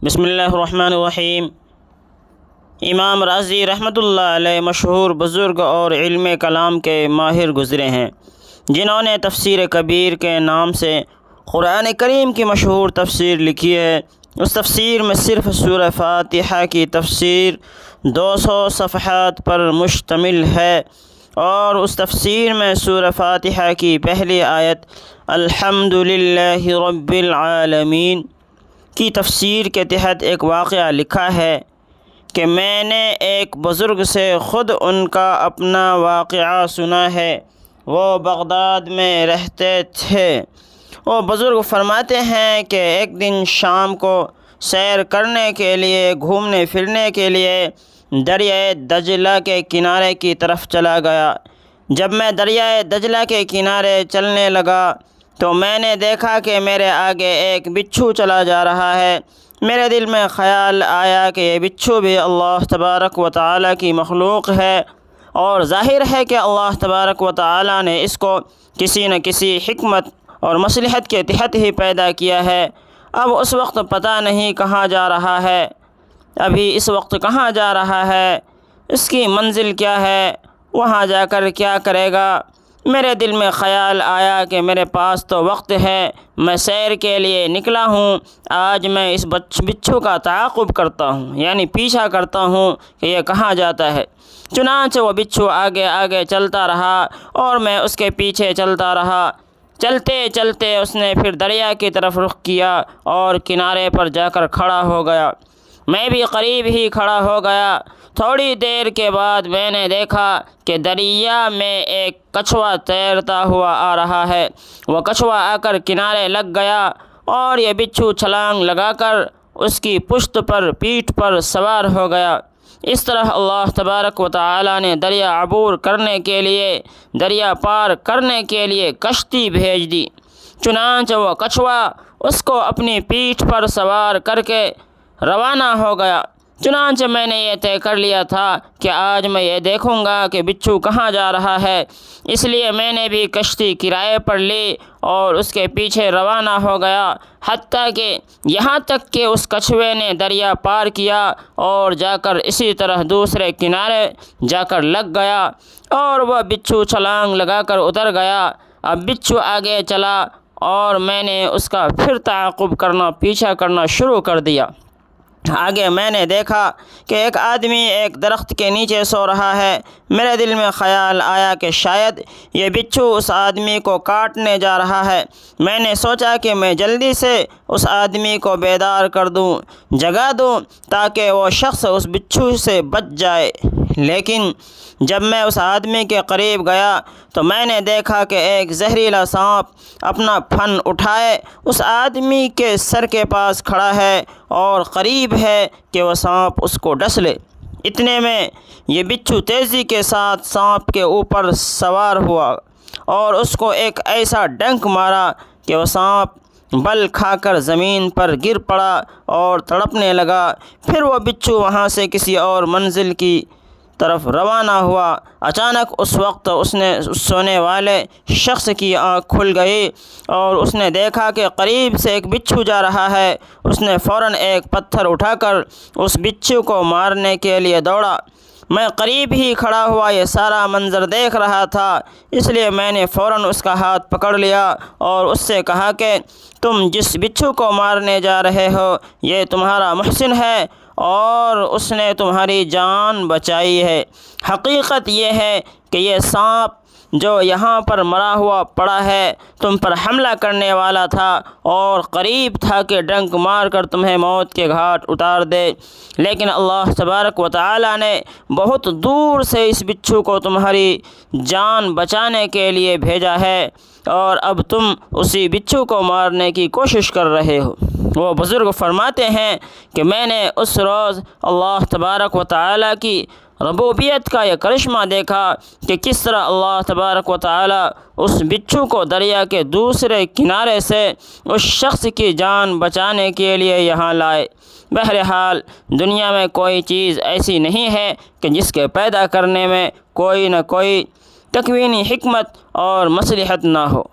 بسم اللہ الرحمن الرحیم۔ امام رازی رحمۃ اللہ علیہ مشہور بزرگ اور علم کلام کے ماہر گزرے ہیں، جنہوں نے تفسیر کبیر کے نام سے قرآن کریم کی مشہور تفسیر لکھی ہے۔ اس تفسیر میں صرف سورہ فاتحہ کی تفسیر 200 صفحات پر مشتمل ہے، اور اس تفسیر میں سورہ فاتحہ کی پہلی آیت الحمدللہ رب العالمین کی تفسیر کے تحت ایک واقعہ لکھا ہے کہ میں نے ایک بزرگ سے خود ان کا اپنا واقعہ سنا ہے۔ وہ بغداد میں رہتے تھے۔ وہ بزرگ فرماتے ہیں کہ ایک دن شام کو سیر کرنے کے لیے، گھومنے پھرنے کے لیے دریائے دجلہ کے کنارے کی طرف چلا گیا۔ جب میں دریائے دجلہ کے کنارے چلنے لگا تو میں نے دیکھا کہ میرے آگے ایک بچھو چلا جا رہا ہے۔ میرے دل میں خیال آیا کہ یہ بچھو بھی اللہ تبارک و تعالیٰ کی مخلوق ہے، اور ظاہر ہے کہ اللہ تبارک و تعالیٰ نے اس کو کسی نہ کسی حکمت اور مصلحت کے تحت ہی پیدا کیا ہے۔ اب اس وقت پتہ نہیں کہاں جا رہا ہے، ابھی اس وقت کہاں جا رہا ہے، اس کی منزل کیا ہے، وہاں جا کر کیا کرے گا۔ میرے دل میں خیال آیا کہ میرے پاس تو وقت ہے، میں سیر کے لیے نکلا ہوں، آج میں اس بچھو کا تعاقب کرتا ہوں، یعنی پیچھا کرتا ہوں کہ یہ کہاں جاتا ہے۔ چنانچہ وہ بچھو آگے آگے چلتا رہا اور میں اس کے پیچھے چلتا رہا۔ چلتے چلتے اس نے پھر دریا کی طرف رخ کیا اور کنارے پر جا کر کھڑا ہو گیا۔ میں بھی قریب ہی کھڑا ہو گیا۔ تھوڑی دیر کے بعد میں نے دیکھا کہ دریا میں ایک کچھوا تیرتا ہوا آ رہا ہے۔ وہ کچھوا آ کر کنارے لگ گیا اور یہ بچھو چھلانگ لگا کر اس کی پشت پر، پیٹھ پر سوار ہو گیا۔ اس طرح اللہ تبارک و تعالیٰ نے دریا عبور کرنے کے لیے، دریا پار کرنے کے لیے کشتی بھیج دی۔ چنانچہ وہ کچھوا اس کو اپنی پیٹھ پر سوار کر کے روانہ ہو گیا۔ چنانچہ میں نے یہ طے کر لیا تھا کہ آج میں یہ دیکھوں گا کہ بچھو کہاں جا رہا ہے، اس لیے میں نے بھی کشتی کرائے پر لی اور اس کے پیچھے روانہ ہو گیا، حتیٰ کہ یہاں تک کہ اس کچھوے نے دریا پار کیا اور جا کر اسی طرح دوسرے کنارے جا کر لگ گیا، اور وہ بچھو چھلانگ لگا کر اتر گیا۔ اب بچھو آگے چلا اور میں نے اس کا پھر تعاقب کرنا، پیچھا کرنا شروع کر دیا۔ آگے میں نے دیکھا کہ ایک آدمی ایک درخت کے نیچے سو رہا ہے۔ میرے دل میں خیال آیا کہ شاید یہ بچھو اس آدمی کو کاٹنے جا رہا ہے۔ میں نے سوچا کہ میں جلدی سے اس آدمی کو بیدار کر دوں، جگا دوں، تاکہ وہ شخص اس بچھو سے بچ جائے۔ لیکن جب میں اس آدمی کے قریب گیا تو میں نے دیکھا کہ ایک زہریلا سانپ اپنا پھن اٹھائے اس آدمی کے سر کے پاس کھڑا ہے، اور قریب ہے کہ وہ سانپ اس کو ڈس لے۔ اتنے میں یہ بچھو تیزی کے ساتھ سانپ کے اوپر سوار ہوا اور اس کو ایک ایسا ڈنک مارا کہ وہ سانپ بل کھا کر زمین پر گر پڑا اور تڑپنے لگا۔ پھر وہ بچھو وہاں سے کسی اور منزل کی طرف روانہ ہوا۔ اچانک اس وقت اس سونے والے شخص کی آنکھ کھل گئی اور اس نے دیکھا کہ قریب سے ایک بچھو جا رہا ہے۔ اس نے فوراً ایک پتھر اٹھا کر اس بچھو کو مارنے کے لیے دوڑا۔ میں قریب ہی کھڑا ہوا یہ سارا منظر دیکھ رہا تھا، اس لیے میں نے فوراً اس کا ہاتھ پکڑ لیا اور اس سے کہا کہ تم جس بچھو کو مارنے جا رہے ہو یہ تمہارا محسن ہے اور اس نے تمہاری جان بچائی ہے۔ حقیقت یہ ہے کہ یہ سانپ جو یہاں پر مرا ہوا پڑا ہے تم پر حملہ کرنے والا تھا اور قریب تھا کہ ڈنک مار کر تمہیں موت کے گھاٹ اتار دے، لیکن اللہ تبارک و تعالیٰ نے بہت دور سے اس بچھو کو تمہاری جان بچانے کے لیے بھیجا ہے، اور اب تم اسی بچھو کو مارنے کی کوشش کر رہے ہو۔ وہ بزرگ فرماتے ہیں کہ میں نے اس روز اللہ تبارک و تعالیٰ کی ربوبیت کا یہ کرشمہ دیکھا کہ کس طرح اللہ تبارک و تعالیٰ اس بچھو کو دریا کے دوسرے کنارے سے اس شخص کی جان بچانے کے لیے یہاں لائے۔ بہرحال دنیا میں کوئی چیز ایسی نہیں ہے کہ جس کے پیدا کرنے میں کوئی نہ کوئی تکوینی حکمت اور مصلحت نہ ہو۔